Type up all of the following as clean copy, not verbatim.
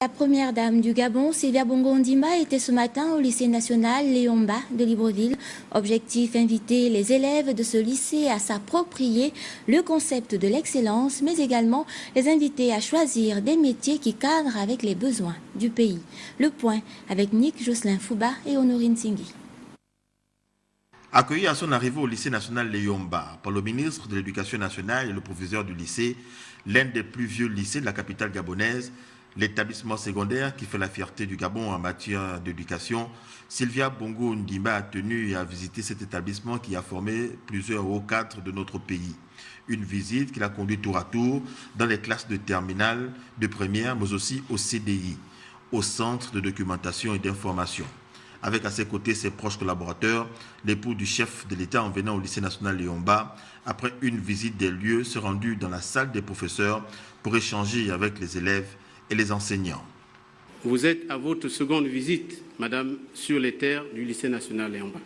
La première dame du Gabon, Sylvia Bongo Ondimba, était ce matin au lycée national Léon Mba de Libreville. Objectif, inviter les élèves de ce lycée à s'approprier le concept de l'excellence, mais également les inviter à choisir des métiers qui cadrent avec les besoins du pays. Le point avec Nick Jocelyn Fouba et Honorine Singhi. Accueilli à son arrivée au lycée national Léon Mba par le ministre de l'Éducation nationale et le professeur du lycée, l'un des plus vieux lycées de la capitale gabonaise, l'établissement secondaire qui fait la fierté du Gabon en matière d'éducation, Sylvia Bongo Ondimba a tenu à visiter cet établissement qui a formé plusieurs hauts cadres de notre pays. Une visite qui l'a conduit tour à tour dans les classes de terminale, de première, mais aussi au CDI, au Centre de documentation et d'information. Avec à ses côtés ses proches collaborateurs, l'époux du chef de l'État en venant au lycée national Léon Mba, après une visite des lieux, se rendu dans la salle des professeurs pour échanger avec les élèves et les enseignants. Vous êtes à votre seconde visite, madame, sur les terres du lycée national Léon Mba.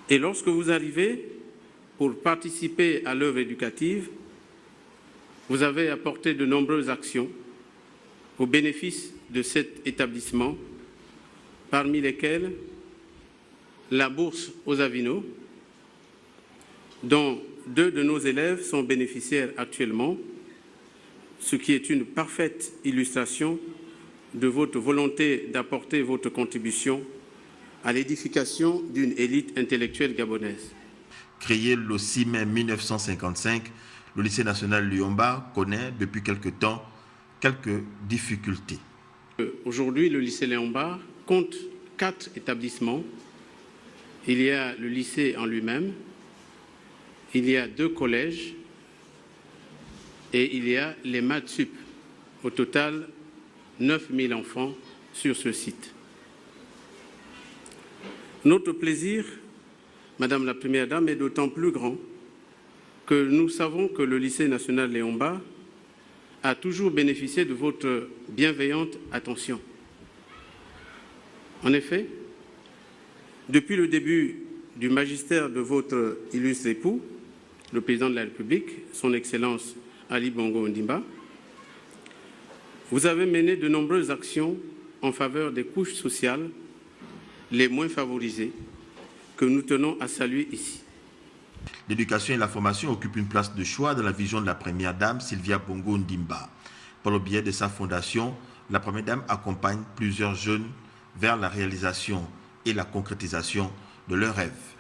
Et lorsque vous arrivez pour participer à l'œuvre éducative, vous avez apporté de nombreuses actions au bénéfice de cet établissement, parmi lesquelles la bourse aux Avino, dont 2 de nos élèves sont bénéficiaires actuellement, ce qui est une parfaite illustration de votre volonté d'apporter votre contribution à l'édification d'une élite intellectuelle gabonaise. Créé le 6 mai 1955, le lycée national Léon Mba connaît depuis quelque temps quelques difficultés. Aujourd'hui, le lycée Léon Mba compte 4 établissements. Il y a le lycée en lui-même, il y a 2 collèges et il y a les maths sup. Au total, 9000 enfants sur ce site. Notre plaisir, Madame la Première Dame, est d'autant plus grand que nous savons que le lycée national Léon Mba a toujours bénéficié de votre bienveillante attention. En effet, depuis le début du magistère de votre illustre époux, le président de la République, son Excellence Ali Bongo Ondimba, vous avez mené de nombreuses actions en faveur des couches sociales les moins favorisées que nous tenons à saluer ici. L'éducation et la formation occupent une place de choix dans la vision de la Première Dame Sylvia Bongo Ondimba. Par le biais de sa fondation, la Première Dame accompagne plusieurs jeunes vers la réalisation et la concrétisation de leurs rêves.